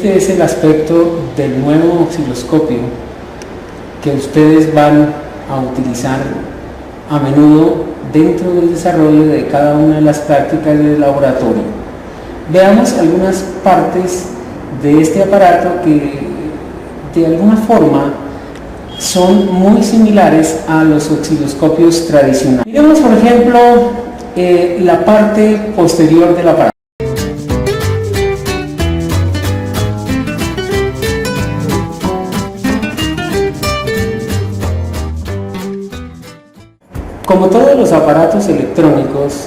Este es el aspecto del nuevo osciloscopio que ustedes van a utilizar a menudo dentro del desarrollo de cada una de las prácticas del laboratorio. Veamos algunas partes de este aparato que de alguna forma son muy similares a los osciloscopios tradicionales. Miremos por ejemplo la parte posterior del aparato. Como todos los aparatos electrónicos,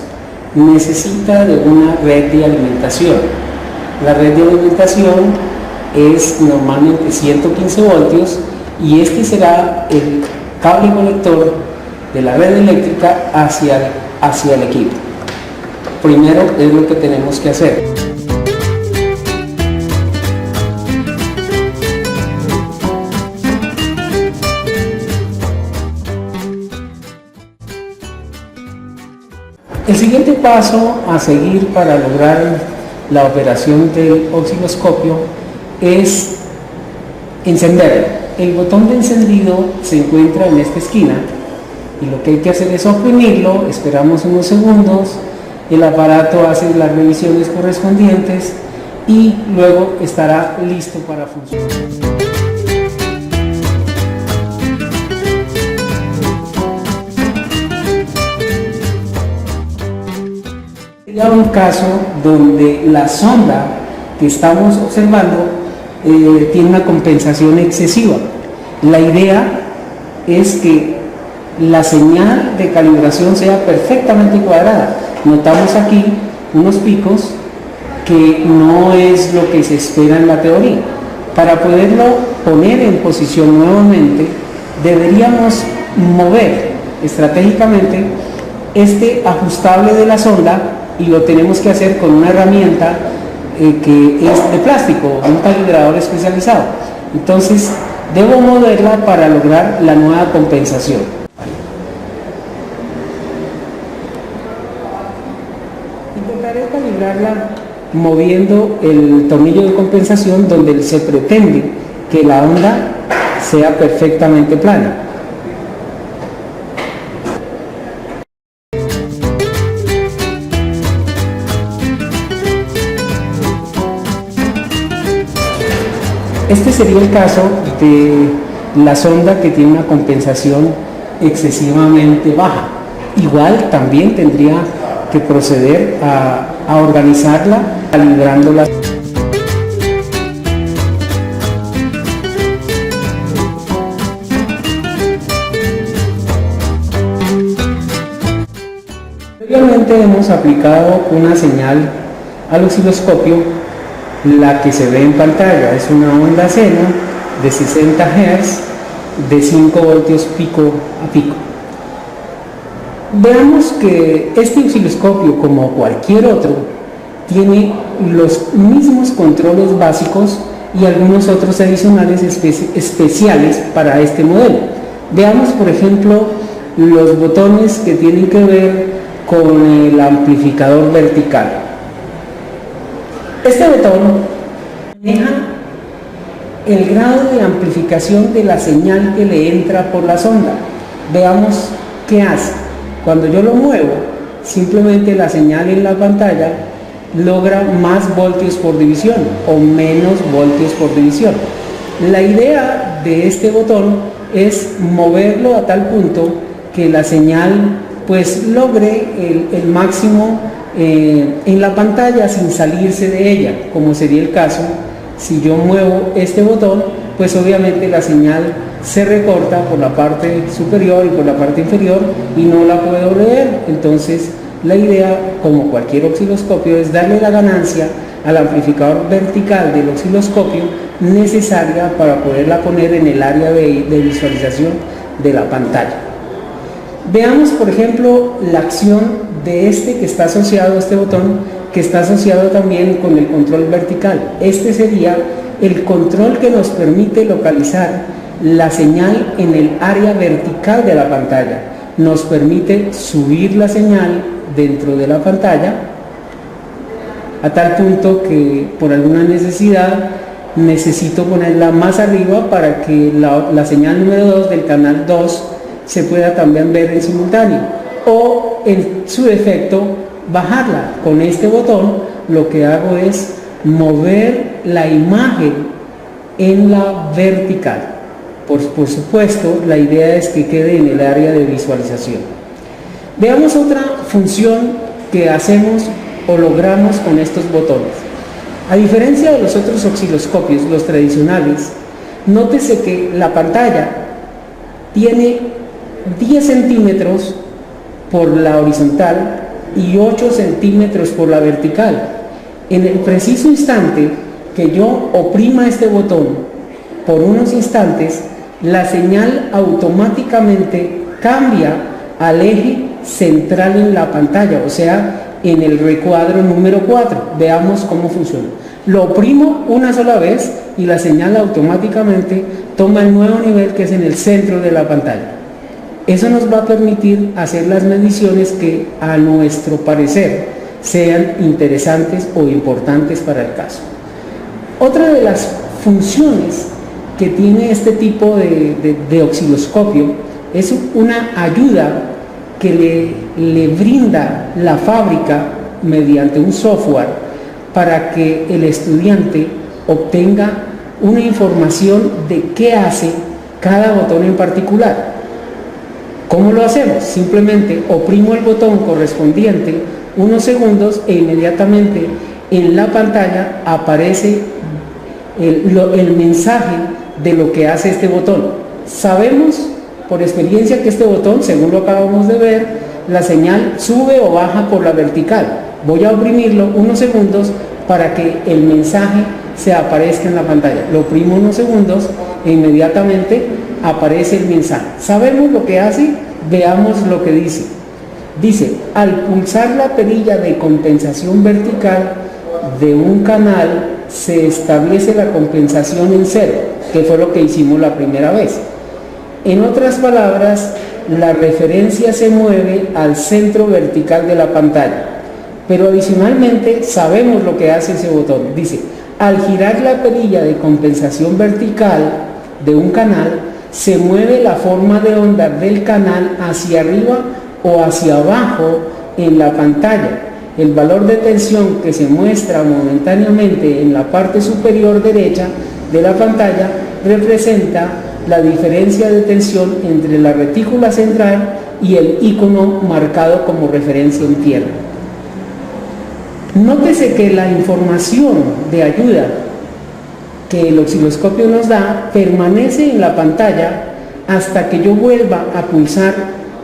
necesita de una red de alimentación. La red de alimentación es normalmente 115 voltios y este será el cable conector de la red eléctrica hacia el equipo. Primero es lo que tenemos que hacer. El siguiente paso a seguir para lograr la operación del osciloscopio es encenderlo. El botón de encendido se encuentra en esta esquina y lo que hay que hacer es oprimirlo, esperamos unos segundos, el aparato hace las revisiones correspondientes y luego estará listo para funcionar. Sería un caso donde la sonda que estamos observando tiene una compensación excesiva. La idea es que la señal de calibración sea perfectamente cuadrada. Notamos aquí unos picos que no es lo que se espera en la teoría. Para poderlo poner en posición nuevamente, deberíamos mover estratégicamente este ajustable de la sonda y lo tenemos que hacer con una herramienta que es de plástico, un calibrador especializado. Entonces debo moverla para lograr la nueva compensación. Intentaré calibrarla moviendo el tornillo de compensación donde se pretende que la onda sea perfectamente plana. Este sería el caso de la sonda que tiene una compensación excesivamente baja. Igual también tendría que proceder a organizarla calibrándola. Previamente hemos aplicado una señal al osciloscopio, la que se ve en pantalla es una onda seno de 60 Hz de 5 voltios pico a pico. Veamos que este osciloscopio, como cualquier otro, tiene los mismos controles básicos y algunos otros adicionales especiales para este modelo. Veamos por ejemplo los botones que tienen que ver con el amplificador vertical. Este botón maneja el grado de amplificación de la señal que le entra por la sonda. Veamos qué hace. Cuando yo lo muevo, simplemente la señal en la pantalla logra más voltios por división o menos voltios por división. La idea de este botón es moverlo a tal punto que la señal pues logre el máximo en la pantalla sin salirse de ella, como sería el caso si yo muevo este botón, pues obviamente la señal se recorta por la parte superior y por la parte inferior y no la puedo leer. Entonces la idea, como cualquier osciloscopio, es darle la ganancia al amplificador vertical del osciloscopio necesaria para poderla poner en el área de visualización de la pantalla. Veamos por ejemplo la acción de este que está asociado a este botón, que está asociado también con el control vertical. Este sería el control que nos permite localizar la señal en el área vertical de la pantalla. Nos permite subir la señal dentro de la pantalla a tal punto que por alguna necesidad necesito ponerla más arriba para que la señal número 2 del canal 2 se pueda también ver en simultáneo, o en su defecto bajarla. Con este botón lo que hago es mover la imagen en la vertical. Por supuesto, la idea es que quede en el área de visualización. Veamos otra función que hacemos o logramos con estos botones. A diferencia de los otros osciloscopios, los tradicionales, nótese que la pantalla tiene 10 centímetros por la horizontal y 8 centímetros por la vertical. En el preciso instante que yo oprima este botón por unos instantes, la señal automáticamente cambia al eje central en la pantalla, o sea, en el recuadro número 4. Veamos cómo funciona. Lo oprimo una sola vez y la señal automáticamente toma el nuevo nivel, que es en el centro de la pantalla. Eso nos va a permitir hacer las mediciones que a nuestro parecer sean interesantes o importantes para el caso. Otra de las funciones que tiene este tipo de osciloscopio es una ayuda que le brinda la fábrica mediante un software para que el estudiante obtenga una información de qué hace cada botón en particular. ¿Cómo lo hacemos? Simplemente oprimo el botón correspondiente unos segundos e inmediatamente en la pantalla aparece el mensaje de lo que hace este botón. Sabemos por experiencia que este botón, según lo acabamos de ver, la señal sube o baja por la vertical. Voy a oprimirlo unos segundos para que el mensaje se aparezca en la pantalla. Lo oprimo unos segundos e inmediatamente aparece el mensaje. ¿Sabemos lo que hace? Veamos lo que dice. Dice, al pulsar la perilla de compensación vertical de un canal, se establece la compensación en 0, que fue lo que hicimos la primera vez. En otras palabras, la referencia se mueve al centro vertical de la pantalla. Pero adicionalmente sabemos lo que hace ese botón. Dice, al girar la perilla de compensación vertical de un canal, se mueve la forma de onda del canal hacia arriba o hacia abajo en la pantalla. El valor de tensión que se muestra momentáneamente en la parte superior derecha de la pantalla representa la diferencia de tensión entre la retícula central y el icono marcado como referencia en tierra. Nótese que la información de ayuda que el osciloscopio nos da permanece en la pantalla hasta que yo vuelva a pulsar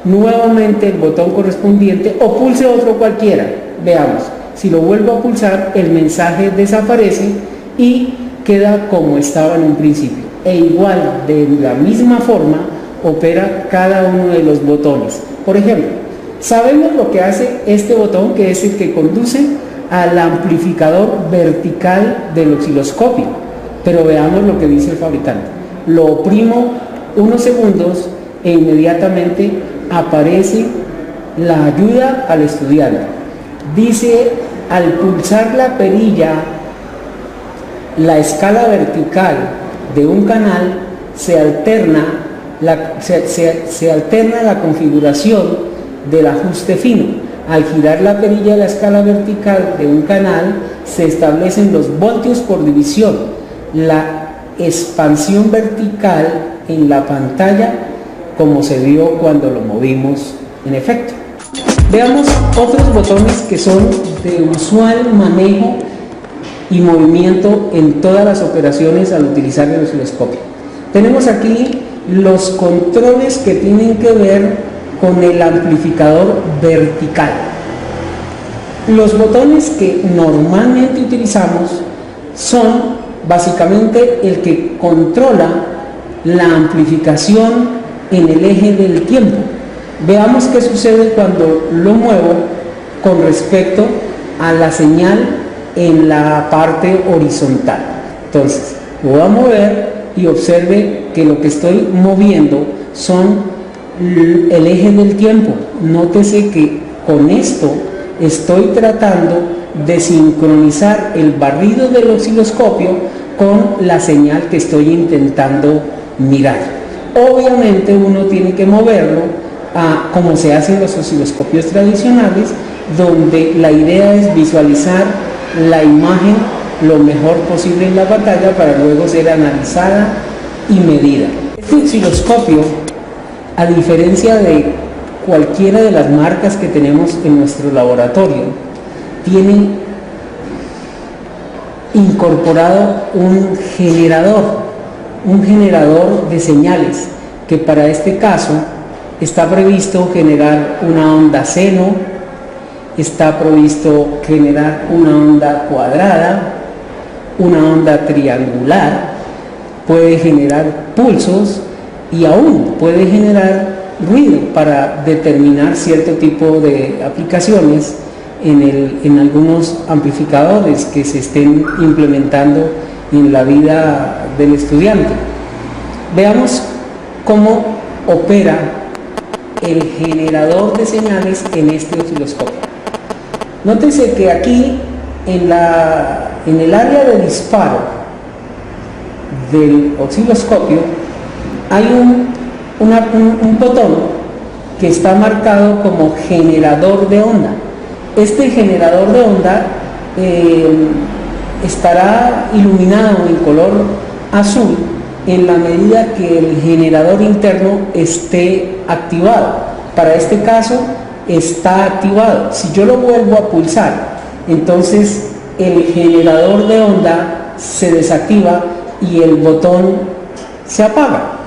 nuevamente el botón correspondiente o pulse otro cualquiera. Veamos, si lo vuelvo a pulsar, el mensaje desaparece y queda como estaba en un principio. E igual, de la misma forma, opera cada uno de los botones. Por ejemplo, sabemos lo que hace este botón, que es el que conduce al amplificador vertical del osciloscopio, pero veamos lo que dice el fabricante. Lo oprimo unos segundos e inmediatamente aparece la ayuda al estudiante. Dice, al pulsar la perilla, la escala vertical de un canal se alterna la configuración del ajuste fino. Al girar la perilla de la escala vertical de un canal se establecen los voltios por división. La expansión vertical en la pantalla, como se vio cuando lo movimos en efecto. Veamos otros botones que son de usual manejo y movimiento en todas las operaciones al utilizar el osciloscopio. Tenemos aquí los controles que tienen que ver con el amplificador vertical. Los botones que normalmente utilizamos son básicamente el que controla la amplificación en el eje del tiempo. Veamos qué sucede cuando lo muevo con respecto a la señal en la parte horizontal. Entonces, lo voy a mover y observe que lo que estoy moviendo son el eje del tiempo. Nótese que con esto estoy tratando de sincronizar el barrido del osciloscopio con la señal que estoy intentando mirar. Obviamente uno tiene que moverlo a como se hace en los osciloscopios tradicionales, donde la idea es visualizar la imagen lo mejor posible en la pantalla para luego ser analizada y medida. Este osciloscopio, a diferencia de cualquiera de las marcas que tenemos en nuestro laboratorio, tiene incorporado un generador de señales, que para este caso está previsto generar una onda seno, está previsto generar una onda cuadrada, una onda triangular, puede generar pulsos y aún puede generar ruido para determinar cierto tipo de aplicaciones en algunos amplificadores que se estén implementando en la vida del estudiante. Veamos cómo opera el generador de señales en este osciloscopio. Nótese que aquí en el área de disparo del osciloscopio hay un botón que está marcado como generador de onda. Este generador de onda estará iluminado en color azul en la medida que el generador interno esté activado. Para este caso está activado. Si yo lo vuelvo a pulsar, entonces el generador de onda se desactiva y el botón se apaga.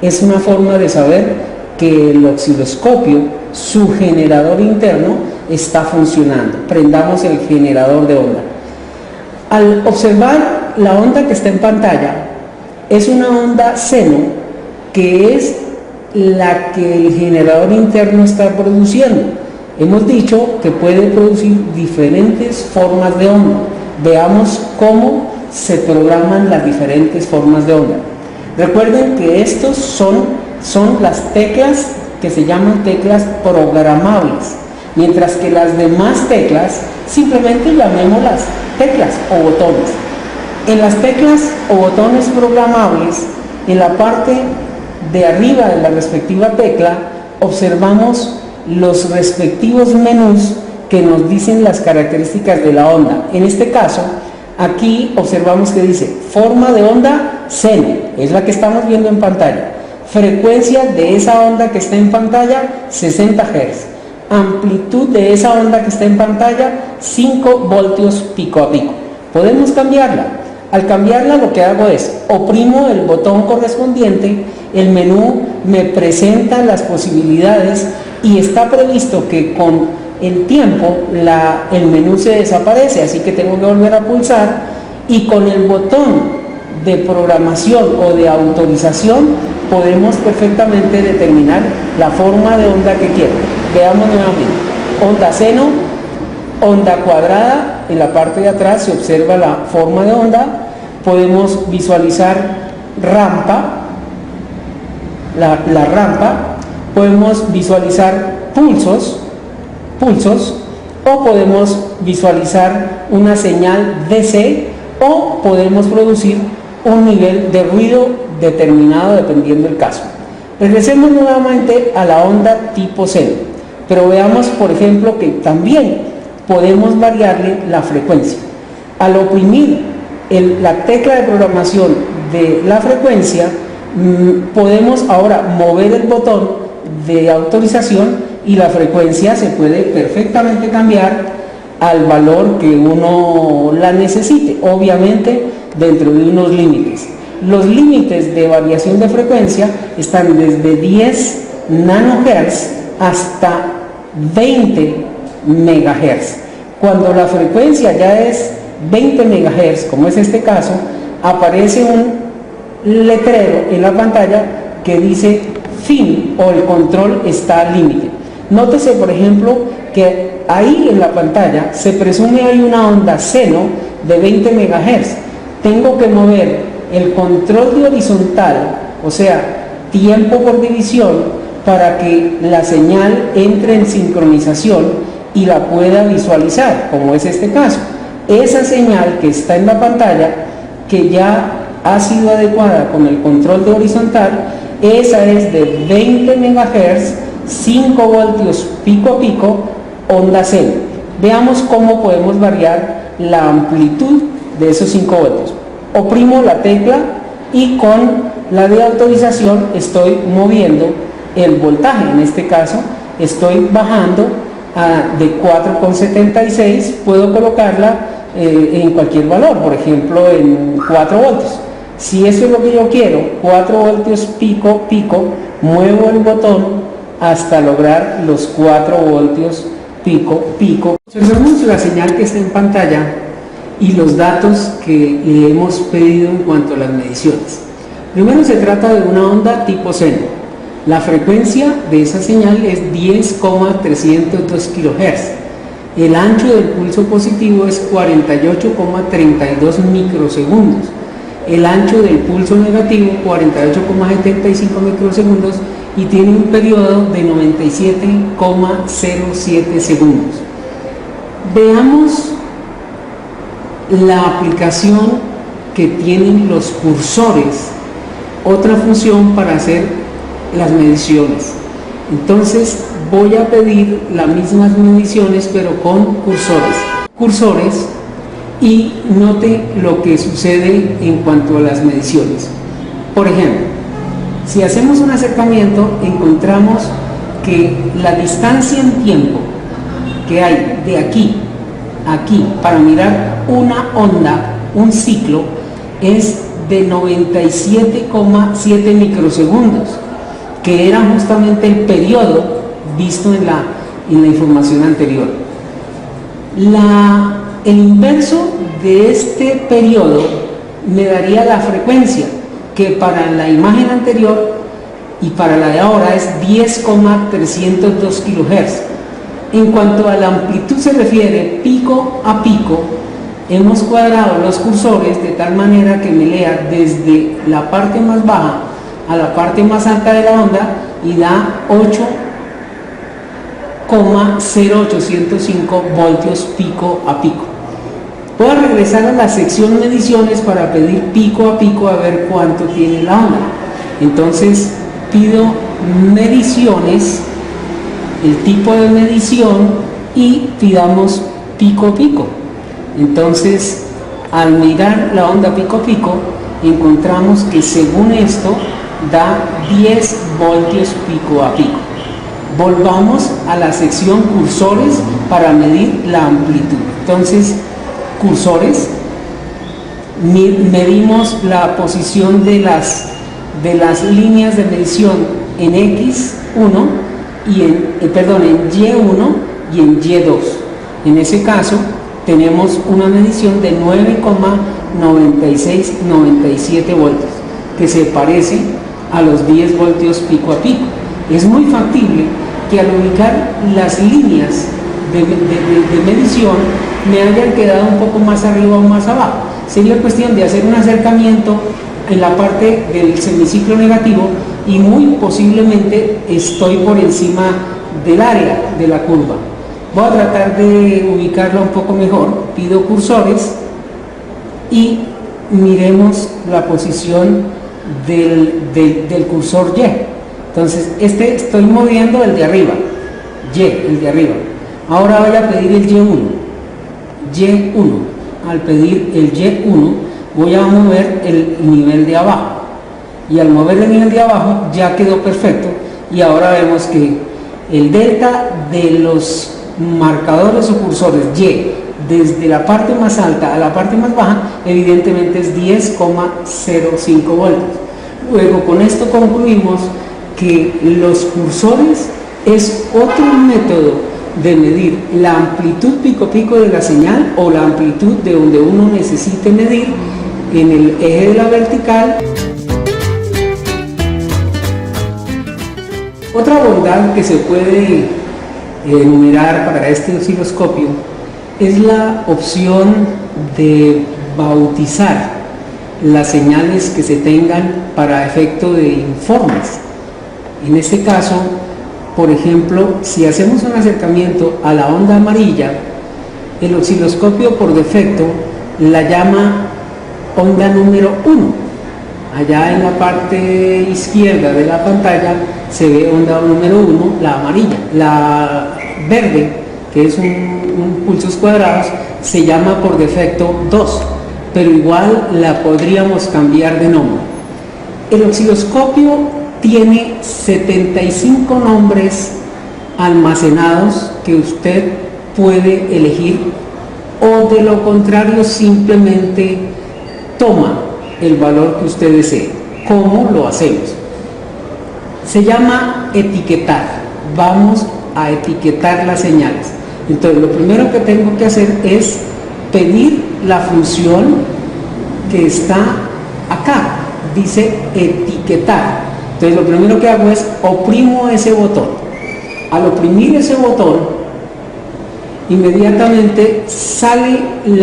Es una forma de saber que el osciloscopio, su generador interno, está funcionando. Prendamos el generador de onda. Al observar la onda que está en pantalla, es una onda seno, que es la que el generador interno está produciendo. Hemos dicho que puede producir diferentes formas de onda. Veamos cómo se programan las diferentes formas de onda. Recuerden que estos son las teclas que se llaman teclas programables, mientras que las demás teclas simplemente llamémoslas teclas o botones. En las teclas o botones programables, en la parte de arriba de la respectiva tecla, observamos los respectivos menús que nos dicen las características de la onda. En este caso, aquí observamos que dice forma de onda seno, es la que estamos viendo en pantalla. Frecuencia de esa onda que está en pantalla, 60 Hz. Amplitud de esa onda que está en pantalla, 5 voltios pico a pico. Podemos cambiarla. Al cambiarla, lo que hago es oprimo el botón correspondiente, el menú me presenta las posibilidades y está previsto que con el tiempo el menú se desaparece, así que tengo que volver a pulsar, y con el botón de programación o de autorización podemos perfectamente determinar la forma de onda que quiero. Veamos nuevamente: onda seno, onda cuadrada. En la parte de atrás se observa la forma de onda. Podemos visualizar rampa, la rampa. Podemos visualizar pulsos, o podemos visualizar una señal DC, o podemos producir un nivel de ruido determinado dependiendo del caso. Regresemos nuevamente a la onda tipo seno, pero veamos, por ejemplo, que también podemos variarle la frecuencia. Al oprimir la tecla de programación de la frecuencia, podemos ahora mover el botón de autorización y la frecuencia se puede perfectamente cambiar al valor que uno la necesite, obviamente dentro de unos límites. Los límites de variación de frecuencia están desde 10 nanohertz hasta 20 megahertz. Cuando la frecuencia ya es 20 megahertz, como es este caso, aparece un letrero en la pantalla que dice fin o el control está al límite. Nótese, por ejemplo, que ahí en la pantalla se presume hay una onda seno de 20 megahertz. Tengo que mover el control de horizontal, o sea, tiempo por división, para que la señal entre en sincronización y la pueda visualizar, como es este caso. Esa señal que está en la pantalla que ya ha sido adecuada con el control de horizontal, esa es de 20 MHz, 5 voltios pico a pico, onda cero. Veamos cómo podemos variar la amplitud de esos 5 voltios. Oprimo la tecla y con la de autorización estoy moviendo el voltaje. En este caso estoy bajando de 4,76, puedo colocarla en cualquier valor, por ejemplo en 4 voltios. Si eso es lo que yo quiero, 4 voltios pico pico, muevo el botón hasta lograr los 4 voltios pico pico. Observemos la señal que está en pantalla y los datos que le hemos pedido en cuanto a las mediciones. Primero se trata de una onda tipo seno. La frecuencia de esa señal es 10,302 kHz. El ancho del pulso positivo es 48,32 microsegundos. El ancho del pulso negativo 48,75 microsegundos y tiene un periodo de 97,07 segundos. Veamos la aplicación que tienen los cursores, otra función para hacer las mediciones. Entonces voy a pedir las mismas mediciones pero con cursores y note lo que sucede en cuanto a las mediciones. Por ejemplo, si hacemos un acercamiento, encontramos que la distancia en tiempo que hay de aquí a aquí para mirar una onda, un ciclo, es de 97,7 microsegundos, que era justamente el periodo visto en la información anterior. El inverso de este periodo me daría la frecuencia, que para la imagen anterior y para la de ahora es 10,302 kHz. En cuanto a la amplitud se refiere, pico a pico, hemos cuadrado los cursores de tal manera que me lea desde la parte más baja a la parte más alta de la onda y da 8,0805 voltios pico a pico. Voy a regresar a la sección mediciones para pedir pico a pico a ver cuánto tiene la onda. Entonces pido mediciones, el tipo de medición y pidamos pico a pico. Entonces al mirar la onda pico a pico encontramos que según esto da 10 voltios pico a pico. Volvamos a la sección cursores para medir la amplitud. Entonces cursores, medimos la posición de las líneas de medición en X1 y en Y1 y en Y2. En ese caso tenemos una medición de 9,9697 voltios, que se parece a los 10 voltios pico a pico. Es muy factible que al ubicar las líneas de medición me hayan quedado un poco más arriba o más abajo. Sería cuestión de hacer un acercamiento en la parte del semiciclo negativo y muy posiblemente estoy por encima del área de la curva. Voy a tratar de ubicarla un poco mejor. Pido cursores y miremos la posición del cursor Y. Entonces estoy moviendo el de arriba, el de arriba. Ahora voy a pedir el Y1. Al pedir el Y1 voy a mover el nivel de abajo y al mover el nivel de abajo ya quedó perfecto y ahora vemos que el delta de los marcadores o cursores Y desde la parte más alta a la parte más baja evidentemente es 10,05 voltios. Luego con esto concluimos que los cursores es otro método de medir la amplitud pico pico de la señal o la amplitud de donde uno necesite medir en el eje de la vertical. Otra bondad que se puede enumerar para este osciloscopio es la opción de bautizar las señales que se tengan para efecto de informes. En este caso, por ejemplo, si hacemos un acercamiento a la onda amarilla, el osciloscopio por defecto la llama onda número 1. Allá en la parte izquierda de la pantalla se ve onda número 1, la amarilla. La verde, que es un pulsos cuadrados, se llama por defecto 2, pero igual la podríamos cambiar de nombre. El osciloscopio tiene 75 nombres almacenados que usted puede elegir, o de lo contrario simplemente toma el valor que usted desee. ¿Cómo lo hacemos? Se llama etiquetar. Vamos a etiquetar las señales. Entonces lo primero que tengo que hacer es pedir la función que está acá, dice etiquetar. Entonces lo primero que hago es oprimo ese botón. Al oprimir ese botón, inmediatamente sale en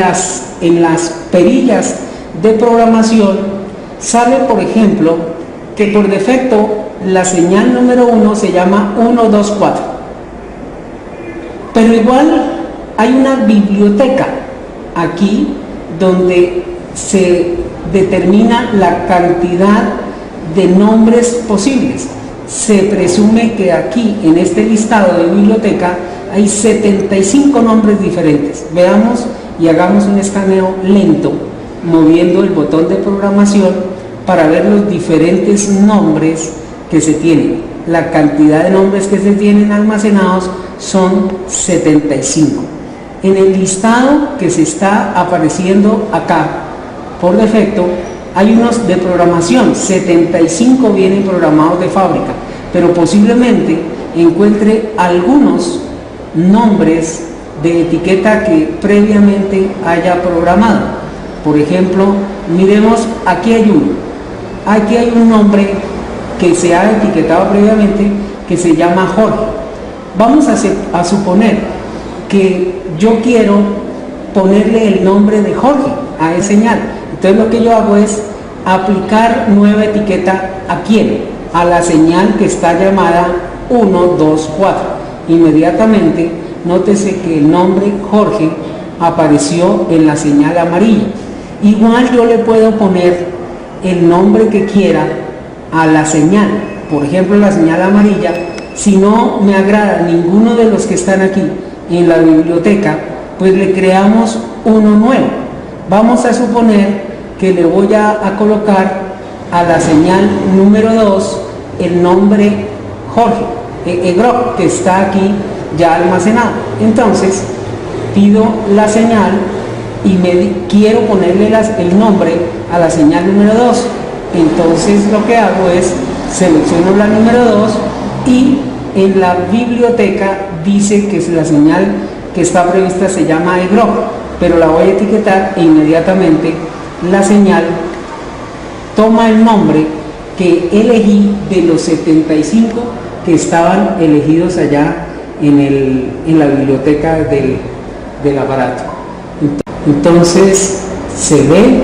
las perillas de programación, sale por ejemplo que por defecto la señal número 1 se llama 1, 2, 4, pero igual hay una biblioteca aquí donde se determina la cantidad de nombres posibles. Se presume que aquí en este listado de biblioteca hay 75 nombres diferentes. Veamos y hagamos un escaneo lento moviendo el botón de programación para ver los diferentes nombres que se tienen. La cantidad de nombres que se tienen almacenados son 75. En el listado que se está apareciendo acá por defecto hay unos de programación, 75 vienen programados de fábrica, pero posiblemente encuentre algunos nombres de etiqueta que previamente haya programado. Por ejemplo, miremos, aquí hay un nombre que se ha etiquetado previamente que se llama Jorge. Vamos a suponer que yo quiero ponerle el nombre de Jorge a esa señal. Entonces lo que yo hago es aplicar nueva etiqueta ¿a quién? A la señal que está llamada 1, 2, 4. Inmediatamente nótese que el nombre Jorge apareció en la señal amarilla. Igual yo le puedo poner el nombre que quiera a la señal. Por ejemplo, la señal amarilla, si no me agrada ninguno de los que están aquí en la biblioteca, pues le creamos uno nuevo. Vamos a suponer que le voy a colocar a la señal número 2 el nombre Jorge, EGROC, que está aquí ya almacenado. Entonces pido la señal y quiero ponerle el nombre a la señal número 2. Entonces lo que hago es selecciono la número 2 y en la biblioteca dice que la señal que está prevista se llama EGROC, pero la voy a etiquetar e inmediatamente la señal toma el nombre que elegí de los 75 que estaban elegidos allá en la biblioteca del aparato. Entonces se ve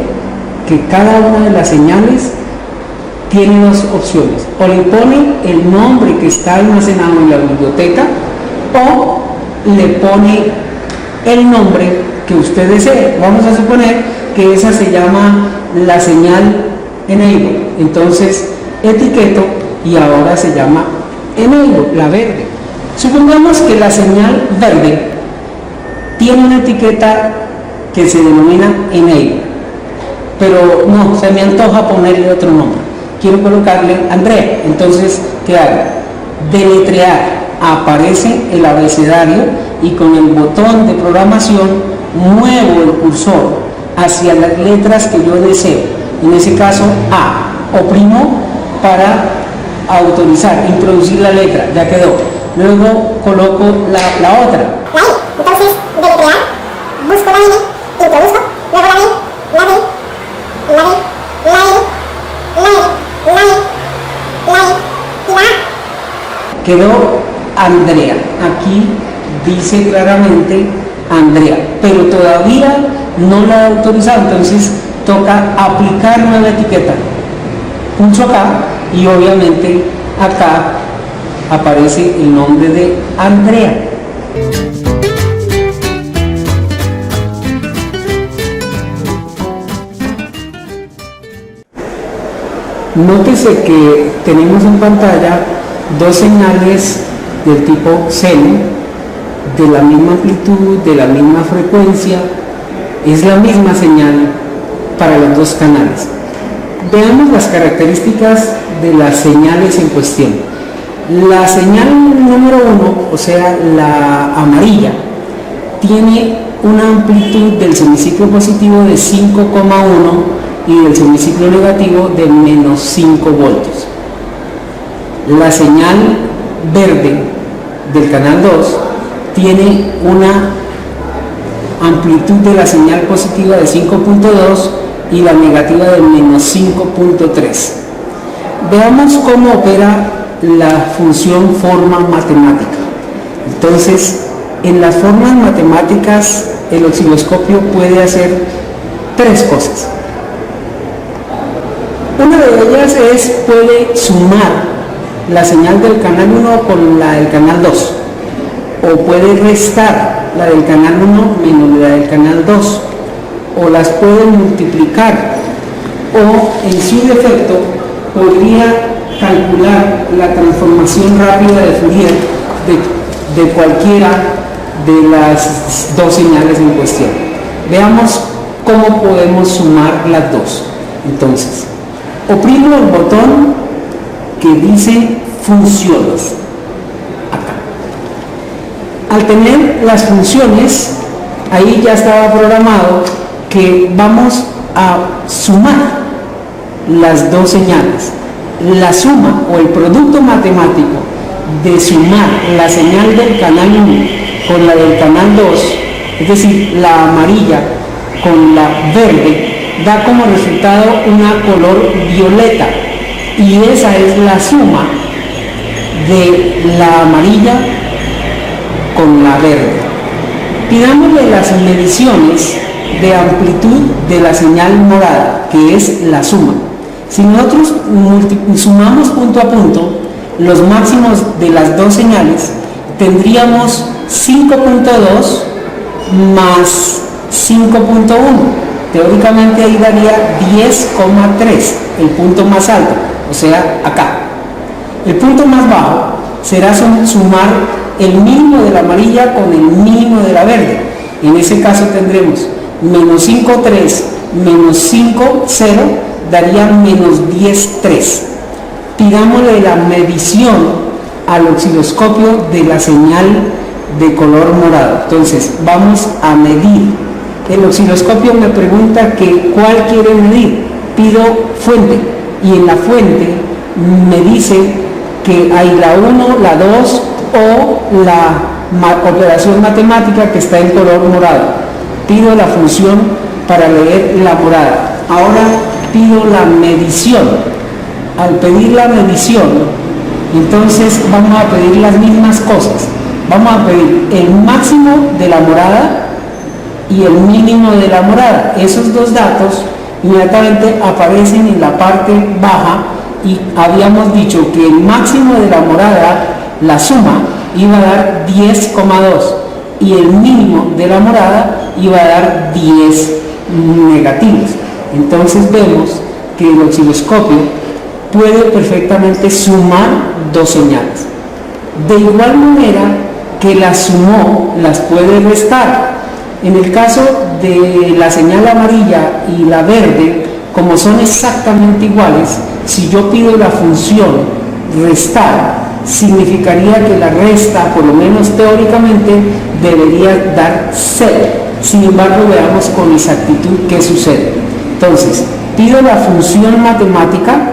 que cada una de las señales tiene dos opciones: o le pone el nombre que está almacenado en la biblioteca o le pone el nombre que usted desee. Vamos a suponer que esa se llama la señal enable. Entonces etiqueto y ahora se llama enable, la verde. Supongamos que la señal verde tiene una etiqueta que se denomina enable, pero no, se me antoja ponerle otro nombre. Quiero colocarle Andrea. Entonces, ¿qué hago? Deletrear. Aparece el abecedario y con el botón de programación muevo el cursor hacia las letras que yo deseo. En ese caso A. Oprimo para autorizar, introducir la letra, ya quedó. Luego coloco la otra. La E. Entonces, deletrear, busco la N, introduzco, luego la D, la D, la D, la L, la L, la E, la E y la A. Quedó Andrea. Aquí dice claramente Andrea, pero todavía no la he autorizado, entonces toca aplicar nueva etiqueta. Pulso acá y obviamente acá aparece el nombre de Andrea. Nótese que tenemos en pantalla dos señales del tipo SEN, de la misma amplitud, de la misma frecuencia, es la misma señal para los dos canales. Veamos las características de las señales en cuestión. La señal número 1, o sea, la amarilla, tiene una amplitud del semiciclo positivo de 5,1 y del semiciclo negativo de menos 5 voltios. La señal verde del canal 2 tiene una amplitud de la señal positiva de 5,2 y la negativa de menos 5,3. Veamos cómo opera la función forma matemática. Entonces, en las formas matemáticas, el osciloscopio puede hacer tres cosas. Una de ellas es, puede sumar la señal del canal 1 con la del canal 2, o puede restar la del canal 1 menos la del canal 2, o las puede multiplicar, o en su defecto podría calcular la transformación rápida de Fourier de cualquiera de las dos señales en cuestión. Veamos cómo podemos sumar las dos. Entonces, oprimo el botón que dice funciones acá. Al tener las funciones, ahí ya estaba programado que vamos a sumar las dos señales. La suma o el producto matemático de sumar la señal del canal 1 con la del canal 2, es decir, la amarilla con la verde, da como resultado una color violeta, y esa es la suma de la amarilla con la verde. Pidámosle las mediciones de amplitud de la señal morada, que es la suma. Si nosotros sumamos punto a punto los máximos de las dos señales, tendríamos 5,2 más 5,1. Teóricamente ahí daría 10,3, el punto más alto, o sea, acá. El punto más bajo será sumar el mínimo de la amarilla con el mínimo de la verde. En ese caso tendremos menos 5,3 menos 5,0 daría menos 10,3. Pidámosle la medición al osciloscopio de la señal de color morado. Entonces vamos a medir. El osciloscopio me pregunta que cuál quiere medir. Pido fuente, y en la fuente me dice que hay la 1, la 2 o la operación matemática que está en color morado. Pido la función para leer la morada. Ahora pido la medición. Al pedir la medición, entonces vamos a pedir las mismas cosas. Vamos a pedir el máximo de la morada y el mínimo de la morada. Esos dos datos inmediatamente aparecen en la parte baja, y habíamos dicho que el máximo de la morada, la suma, iba a dar 10,2 y el mínimo de la morada iba a dar 10 negativos. Entonces vemos que el osciloscopio puede perfectamente sumar dos señales. De igual manera que las sumó, las puede restar. En el caso de la señal amarilla y la verde, como son exactamente iguales, si yo pido la función restar, significaría que la resta, por lo menos teóricamente, debería dar 0. Sin embargo, veamos con exactitud qué sucede. Entonces, pido la función matemática,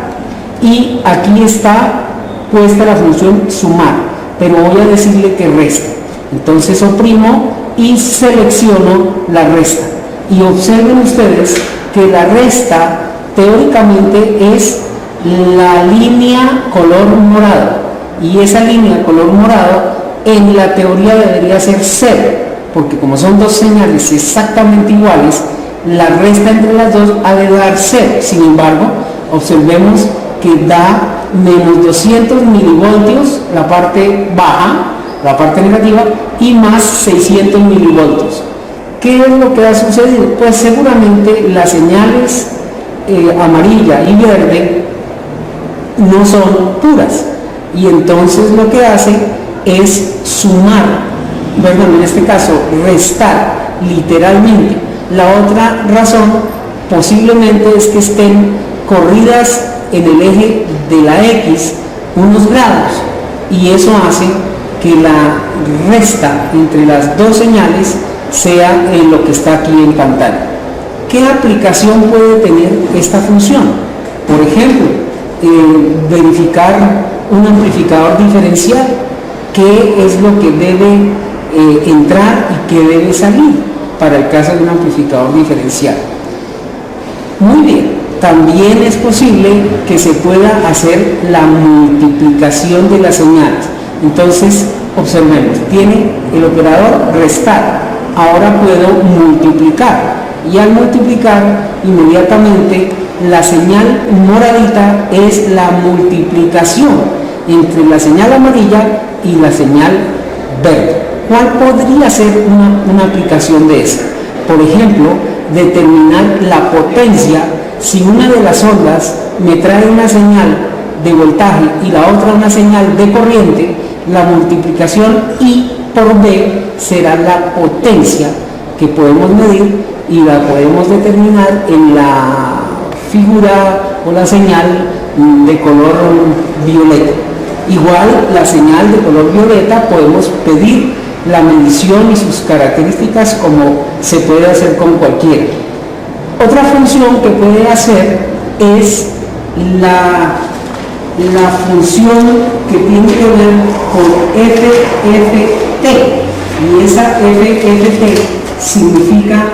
y aquí está puesta la función sumar, pero voy a decirle que resta. Entonces oprimo y selecciono la resta, y observen ustedes que la resta teóricamente es la línea color morado, y esa línea color morado en la teoría debería ser 0, porque como son dos señales exactamente iguales, la resta entre las dos ha de dar 0. Sin embargo, observemos que da menos 200 milivoltios la parte baja, la parte negativa, y más 600 milivoltios. ¿Qué es lo que ha sucedido? Pues seguramente las señales amarilla y verde no son puras, y entonces lo que hace es sumar, bueno, en este caso restar literalmente. La otra razón posiblemente es que estén corridas en el eje de la X unos grados, y eso hace que la resta entre las dos señales sea en lo que está aquí en pantalla. ¿Qué aplicación puede tener esta función? Por ejemplo, verificar un amplificador diferencial, qué es lo que debe entrar y qué debe salir para el caso de un amplificador diferencial. Muy bien, también es posible que se pueda hacer la multiplicación de las señales. Entonces, observemos, tiene el operador restar, ahora puedo multiplicar, y al multiplicar inmediatamente la señal moradita es la multiplicación entre la señal amarilla y la señal verde. ¿Cuál podría ser una aplicación de esa? Por ejemplo, determinar la potencia. Si una de las ondas me trae una señal de voltaje y la otra una señal de corriente, la multiplicación I por B será la potencia que podemos medir y la podemos determinar en la figura o la señal de color violeta. Igual la señal de color violeta podemos pedir la medición y sus características como se puede hacer con cualquiera. Otra función que puede hacer es la función que tiene que ver con FFT, y esa FFT significa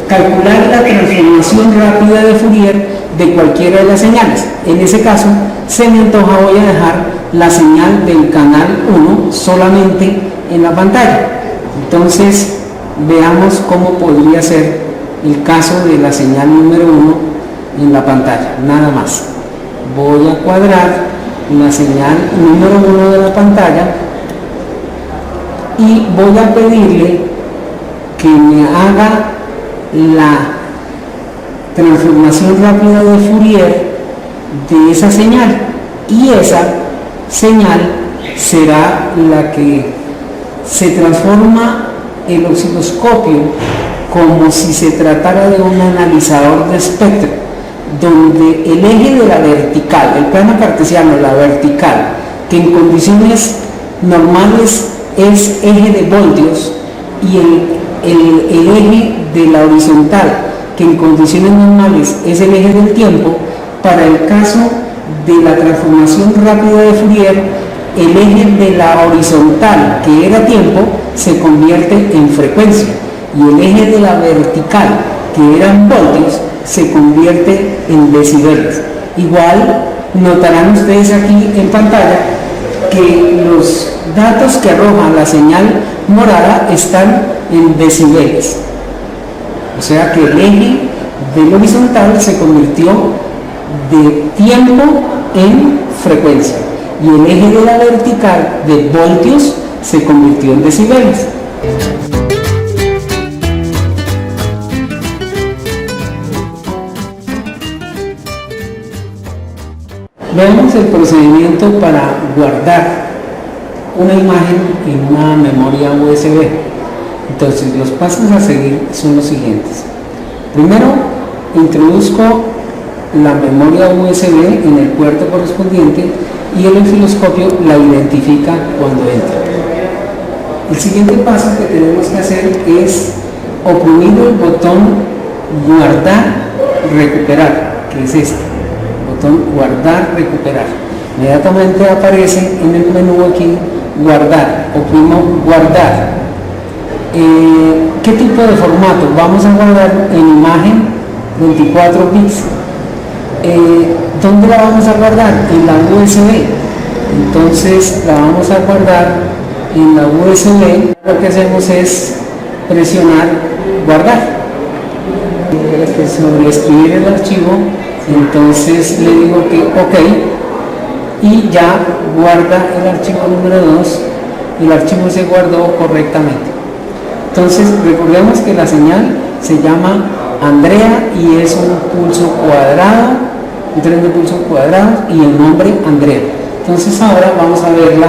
calcular la transformación rápida de Fourier de cualquiera de las señales. En ese caso, se me antoja, voy a dejar la señal del canal 1 solamente en la pantalla. Entonces, veamos cómo podría ser el caso de la señal número 1 en la pantalla, nada más. Voy a cuadrar la señal número 1 de la pantalla y voy a pedirle que me haga la transformación rápida de Fourier de esa señal, y esa señal será la que se transforma el osciloscopio como si se tratara de un analizador de espectro, donde el eje de la vertical, el plano cartesiano, la vertical, que en condiciones normales es eje de voltios, y el eje de la horizontal, que en condiciones normales es el eje del tiempo, para el caso de la transformación rápida de Fourier, el eje de la horizontal, que era tiempo, se convierte en frecuencia, y el eje de la vertical, que eran voltios, se convierte en decibeles. Igual notarán ustedes aquí en pantalla que los datos que arroja la señal morada están en decibeles, o sea que el eje del horizontal se convirtió de tiempo en frecuencia, y el eje de la vertical de voltios se convirtió en decibeles. Veamos el procedimiento para guardar una imagen en una memoria USB. Entonces, los pasos a seguir son los siguientes. Primero, introduzco la memoria USB en el puerto correspondiente y el osciloscopio la identifica cuando entra. El siguiente paso que tenemos que hacer es oprimir el botón guardar, recuperar, que es este botón guardar, recuperar. Inmediatamente aparece en el menú aquí guardar, oprimo guardar. ¿Qué tipo de formato? Vamos a guardar en imagen 24 bits. ¿Dónde la vamos a guardar? En la USB. Entonces la vamos a guardar en la USB. Lo que hacemos es presionar guardar. Sobre escribir el archivo, entonces le digo que OK, y ya guarda el archivo número 2. El archivo se guardó correctamente. Entonces recordemos que la señal se llama Andrea y es un pulso cuadrado un tren de pulso cuadrado y el nombre Andrea. Entonces ahora vamos a verla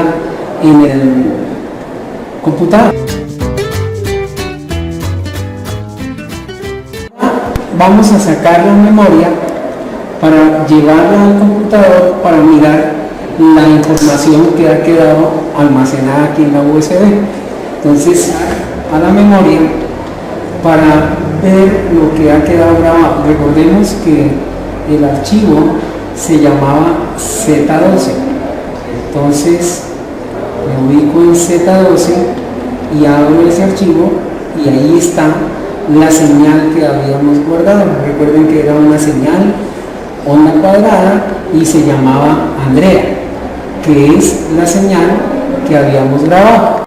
en el computador. Vamos a sacar la memoria para llevarla al computador para mirar la información que ha quedado almacenada aquí en la USB. Entonces, a la memoria para ver lo que ha quedado grabado. Recordemos que el archivo se llamaba Z12. Entonces, me ubico en Z12 y abro ese archivo y ahí está la señal que habíamos guardado. Recuerden que era una señal onda cuadrada y se llamaba Andrea, que es la señal que habíamos grabado.